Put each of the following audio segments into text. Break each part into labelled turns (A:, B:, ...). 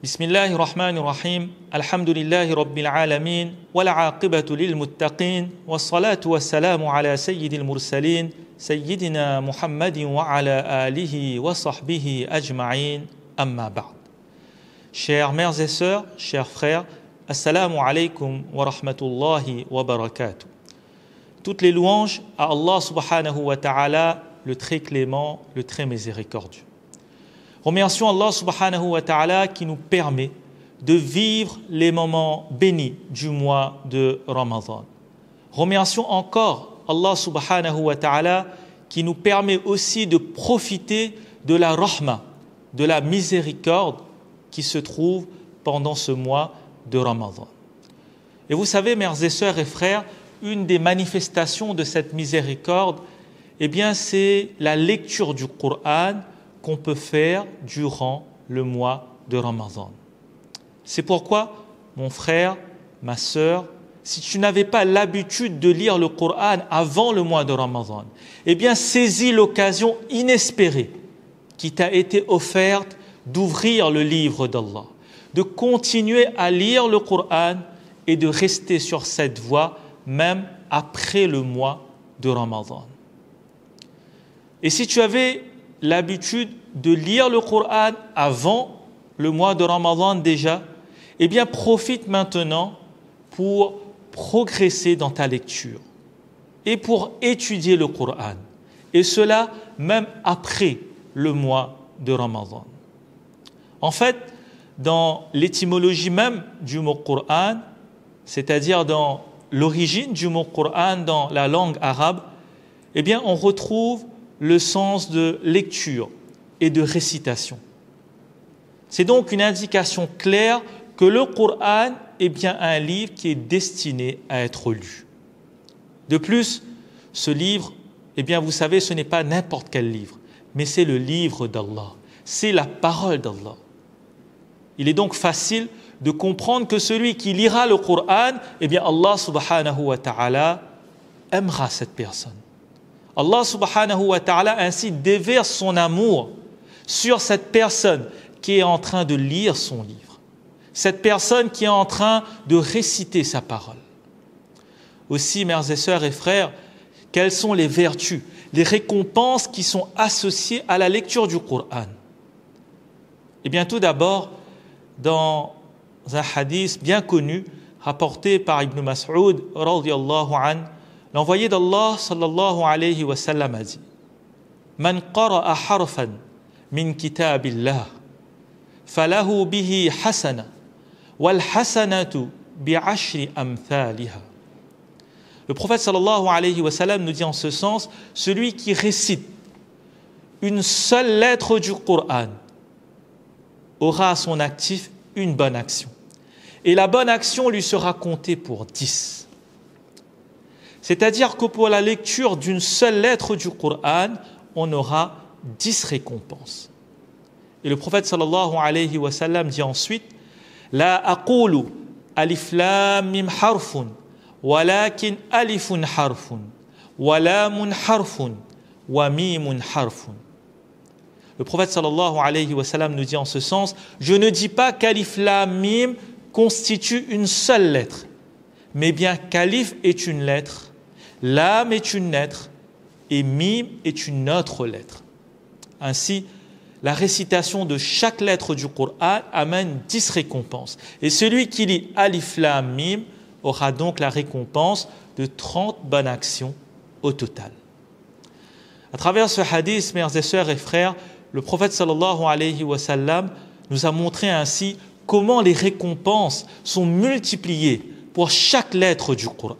A: بسم الله الرحمن الرحيم الحمد لله رب العالمين والعاقبة للمتقين والصلاة والسلام على سيد المرسلين سيدنا محمد وعلى آله وصحبه أجمعين أما بعد. Chères mères et sœurs, chers frères, Assalamu alaikum wa rahmatullahi wa barakatuh. Toutes les louanges à Allah subhanahu wa ta'ala, le très clément, le très miséricordieux. Remercions Allah subhanahu wa ta'ala qui nous permet de vivre les moments bénis du mois de Ramadan. Remercions encore Allah subhanahu wa ta'ala qui nous permet aussi de profiter de la rahma, de la miséricorde qui se trouve pendant ce mois de Ramadan. Et vous savez, mères et sœurs et frères, une des manifestations de cette miséricorde, eh bien, c'est la lecture du Coran qu'on peut faire durant le mois de Ramadan. C'est pourquoi, mon frère, ma sœur, si tu n'avais pas l'habitude de lire le Coran avant le mois de Ramadan, eh bien, saisis l'occasion inespérée qui t'a été offerte d'ouvrir le livre d'Allah, de continuer à lire le Coran et de rester sur cette voie même après le mois de Ramadan. Et si tu avais l'habitude de lire le Coran avant le mois de Ramadan déjà, eh bien profite maintenant pour progresser dans ta lecture et pour étudier le Coran. Et cela même après le mois de Ramadan. En fait, dans l'étymologie même du mot Coran, c'est-à-dire dans l'origine du mot Coran dans la langue arabe, eh bien on retrouve le sens de lecture et de récitation. C'est donc une indication claire que le Coran est bien un livre qui est destiné à être lu. De plus, ce livre, eh bien vous savez, ce n'est pas n'importe quel livre, mais c'est le livre d'Allah, c'est la parole d'Allah. Il est donc facile de comprendre que celui qui lira le Coran, eh bien Allah subhanahu wa ta'ala aimera cette personne. Allah subhanahu wa ta'ala ainsi déverse son amour sur cette personne qui est en train de lire son livre, cette personne qui est en train de réciter sa parole. Aussi, mères et sœurs et frères, quelles sont les vertus, les récompenses qui sont associées à la lecture du Coran? Eh bien, tout d'abord, dans un hadith bien connu rapporté par Ibn Mas'ud radiyallahu anhu, l'envoyé d'Allah sallallahu alayhi wa sallam a dit: Man qara'a harfan min kitabillah falahu bihi hasana wal hasanatu bi'ashri amthaliha. Le prophète sallallahu alayhi wa sallam nous dit en ce sens: celui qui récite une seule lettre du Coran aura à son actif une bonne action. Et la bonne action lui sera comptée pour 10. C'est-à-dire que pour la lecture d'une seule lettre du Coran, on aura 10 récompenses. Et le prophète sallallahu alayhi wa sallam dit ensuite: La aqulu alif lam mim harfun, walakin alifun harfun, wa lamun harfun, wa mimun harfun. Le prophète sallallahu alayhi wa sallam nous dit en ce sens: je ne dis pas qu'alif lam mim constitue une seule lettre, mais bien qu'alif est une lettre, lam est une lettre et mim est une autre lettre. Ainsi, la récitation de chaque lettre du Coran amène 10 récompenses. Et celui qui lit alif lam mim aura donc la récompense de 30 bonnes actions au total. À travers ce hadith, mères et sœurs et frères, le prophète sallallahu alayhi wa sallam nous a montré ainsi comment les récompenses sont multipliées pour chaque lettre du Coran.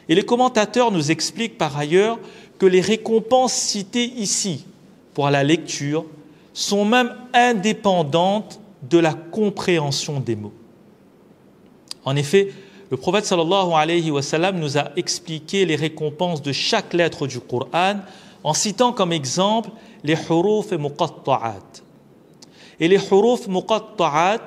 A: Et les commentateurs nous expliquent par ailleurs que les récompenses citées ici pour la lecture sont même indépendantes de la compréhension des mots. En effet, le prophète sallallahu alayhi wa sallam nous a expliqué les récompenses de chaque lettre du Coran en citant comme exemple les huruf muqatta'at. Et les huruf muqatta'at,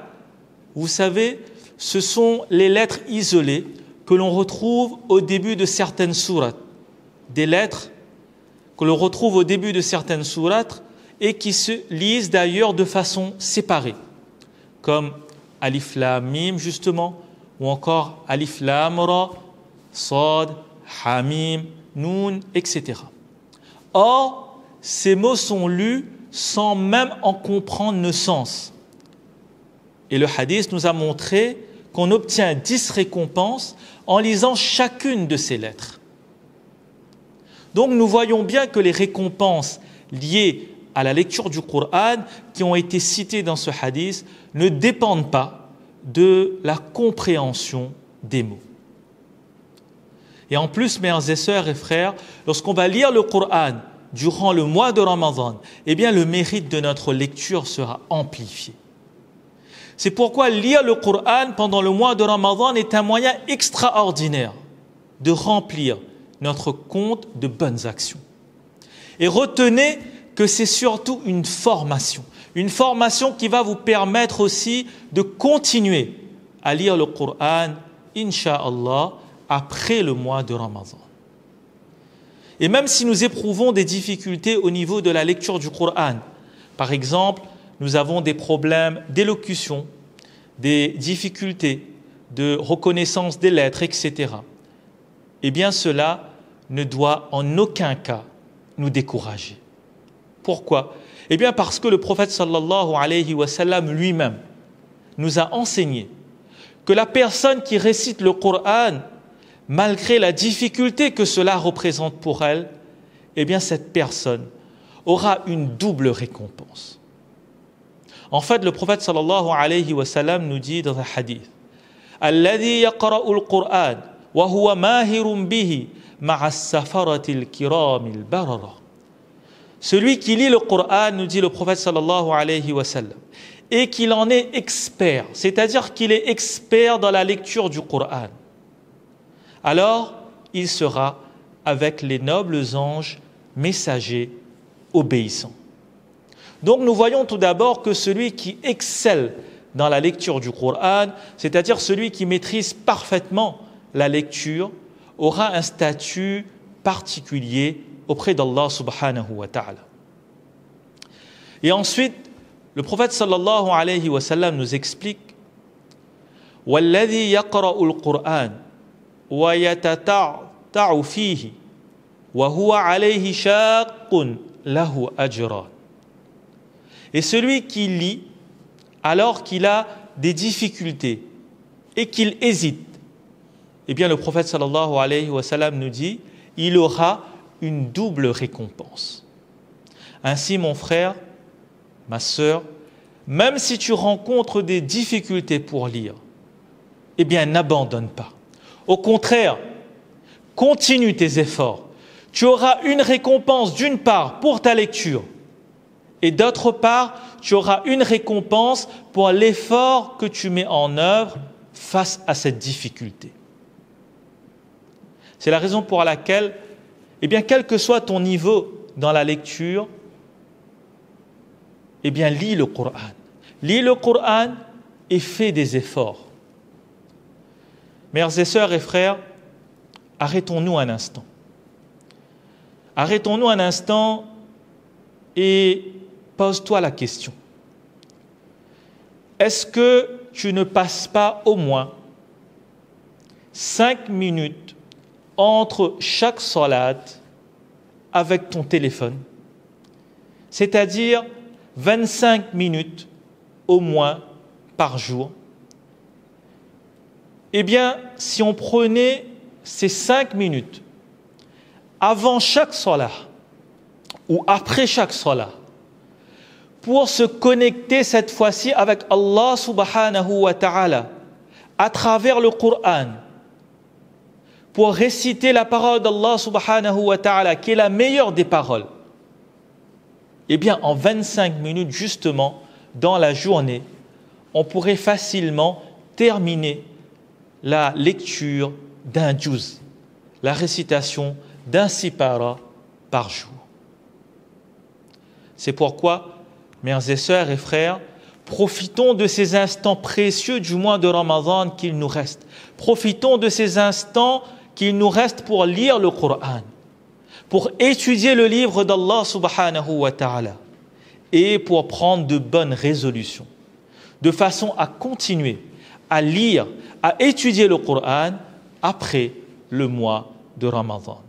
A: vous savez, ce sont les lettres isolées que l'on retrouve au début de certaines sourates. Des lettres que l'on retrouve au début de certaines sourates et qui se lisent d'ailleurs de façon séparée, comme Alif Lam Mim justement, ou encore Alif Lam Ra, Sad, Hamim, Noun, etc. Or, ces mots sont lus sans même en comprendre le sens. Et le hadith nous a montré qu'on obtient 10 récompenses en lisant chacune de ces lettres. Donc nous voyons bien que les récompenses liées à la lecture du Coran qui ont été citées dans ce hadith ne dépendent pas de la compréhension des mots. Et en plus, mes sœurs et frères, lorsqu'on va lire le Coran durant le mois de Ramadan, eh bien le mérite de notre lecture sera amplifié. C'est pourquoi lire le Coran pendant le mois de Ramadan est un moyen extraordinaire de remplir notre compte de bonnes actions. Et retenez que c'est surtout une formation qui va vous permettre aussi de continuer à lire le Coran, Inch'Allah, après le mois de Ramadan. Et même si nous éprouvons des difficultés au niveau de la lecture du Coran, par exemple, nous avons des problèmes d'élocution, des difficultés de reconnaissance des lettres, etc. Eh bien, cela ne doit en aucun cas nous décourager. Pourquoi ? Eh bien, parce que le prophète sallallahu alayhi wa sallam lui-même nous a enseigné que la personne qui récite le Coran, malgré la difficulté que cela représente pour elle, eh bien, cette personne aura une double récompense. En fait, le prophète sallallahu alayhi wa sallam nous dit dans un hadith « Alladhi yaqra'u al-Qur'an wa huwa mahirun bihi ma'a as-safarati al-kiram al-barara » Celui qui lit le Coran, nous dit le prophète sallallahu alayhi wa sallam, et qu'il en est expert, c'est-à-dire qu'il est expert dans la lecture du Coran, alors il sera avec les nobles anges messagers obéissants. Donc nous voyons tout d'abord que celui qui excelle dans la lecture du Coran, c'est-à-dire celui qui maîtrise parfaitement la lecture, aura un statut particulier auprès d'Allah subhanahu wa ta'ala. Et ensuite, le prophète sallallahu alayhi wa sallam nous explique « Walladhi yaqra'u al-Qur'an wa yatata'u fihi wa huwa alayhi shaqqun lahu ajran » Et celui qui lit alors qu'il a des difficultés et qu'il hésite, eh bien le prophète sallallahu alayhi wa sallam nous dit « Il aura une double récompense. » Ainsi, mon frère, ma sœur, même si tu rencontres des difficultés pour lire, eh bien, n'abandonne pas. Au contraire, continue tes efforts. Tu auras une récompense d'une part pour ta lecture et d'autre part, tu auras une récompense pour l'effort que tu mets en œuvre face à cette difficulté. C'est la raison pour laquelle, eh bien, quel que soit ton niveau dans la lecture, eh bien, lis le Coran. Lis le Coran et fais des efforts. Mères et sœurs et frères, arrêtons-nous un instant. Arrêtons-nous un instant et pose-toi la question. Est-ce que tu ne passes pas au moins 5 minutes entre chaque salat avec ton téléphone, c'est-à-dire 25 minutes au moins par jour? Eh bien, si on prenait ces 5 minutes avant chaque salat ou après chaque salat pour se connecter cette fois-ci avec Allah subhanahu wa ta'ala à travers le Coran, pour réciter la parole d'Allah subhanahu wa ta'ala, qui est la meilleure des paroles, eh bien, en 25 minutes, justement, dans la journée, on pourrait facilement terminer la lecture d'un juz, la récitation d'un sipara par jour. C'est pourquoi, mères et sœurs et frères, profitons de ces instants précieux du mois de Ramadan qu'il nous reste. Profitons de ces instants qu'il nous reste pour lire le Coran, pour étudier le livre d'Allah subhanahu wa ta'ala. et pour prendre de bonnes résolutions, de façon à continuer à lire, à étudier le Coran après le mois de Ramadan.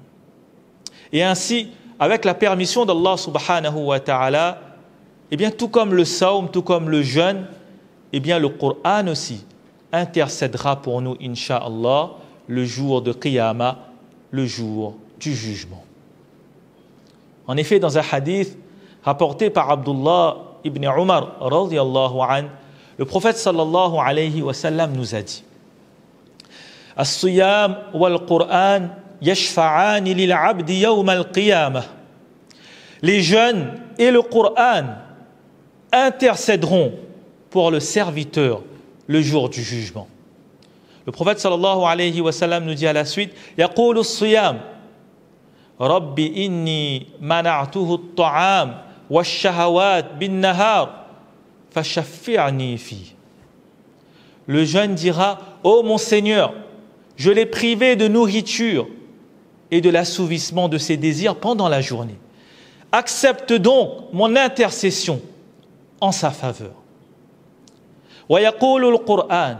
A: Et ainsi, avec la permission d'Allah subhanahu wa ta'ala, eh bien, tout comme le sawm, tout comme le jeûne, eh bien, le Coran aussi intercédera pour nous, incha'Allah, le jour de Qiyamah, le jour du jugement. En effet, dans un hadith rapporté par Abdullah ibn Umar, radiyallahu anhu, le prophète sallallahu alayhi wa sallam nous a dit: As-siyam wal-Qur'an yashfa'ani lil-'abdi yawm al-qiyamah. Les jeûnes et le Coran intercéderont pour le serviteur le jour du jugement. Le prophète sallallahu alayhi wa sallam nous dit à la suite: Yaqulu as-siyam Rabbi inni mana'tuhu at-ta'am wash-shahawat bin-nahar fashaffi'ni fi. Le jeune dira: Ô mon Seigneur, je l'ai privé de nourriture et de l'assouvissement de ses désirs pendant la journée. Accepte donc mon intercession en sa faveur. Wa yaqulu al-Qur'an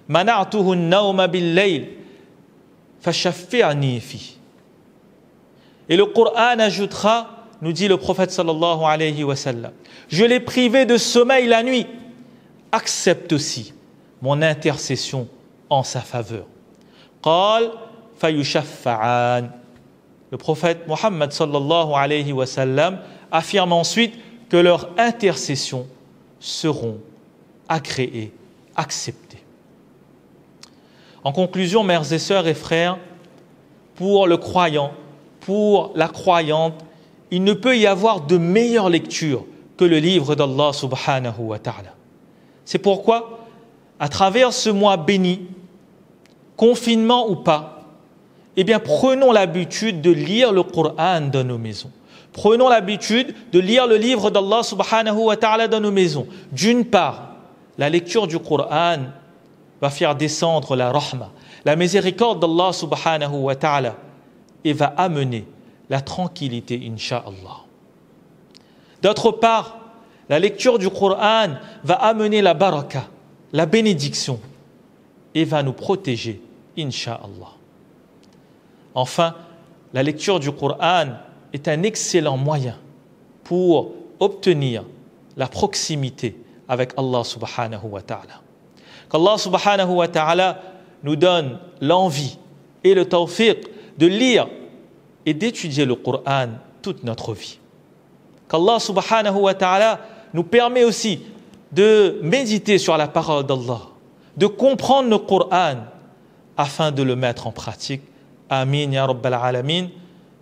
A: mana'tuhu an-nawma bil-layl fashaffi'ni fi. Et le Coran ajoutera, nous dit le prophète sallallahu alayhi wa sallam: je l'ai privé de sommeil la nuit, accepte aussi mon intercession en sa faveur. Qal fayushaffa'an. Le prophète Mohammed sallallahu alayhi wa sallam affirme ensuite que leurs intercessions seront agréées, acceptées. En conclusion, mères et sœurs et frères, pour le croyant, pour la croyante, il ne peut y avoir de meilleure lecture que le livre d'Allah subhanahu wa ta'ala. C'est pourquoi, à travers ce mois béni, confinement ou pas, eh bien, prenons l'habitude de lire le Coran dans nos maisons. Prenons l'habitude de lire le livre d'Allah subhanahu wa ta'ala dans nos maisons. D'une part, la lecture du Coran va faire descendre la rahma, la miséricorde d'Allah subhanahu wa ta'ala, et va amener la tranquillité, incha'Allah. D'autre part, la lecture du Coran va amener la baraka, la bénédiction, et va nous protéger, incha'Allah. Enfin, la lecture du Coran est un excellent moyen pour obtenir la proximité avec Allah subhanahu wa ta'ala. Qu'Allah subhanahu wa ta'ala nous donne l'envie et le tawfiq de lire et d'étudier le Coran toute notre vie. Qu'Allah subhanahu wa ta'ala nous permet aussi de méditer sur la parole d'Allah, de comprendre le Coran afin de le mettre en pratique. Amin ya Rabbal Alamin.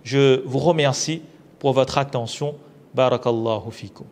A: Je vous remercie pour votre attention. Barakallahu fikum.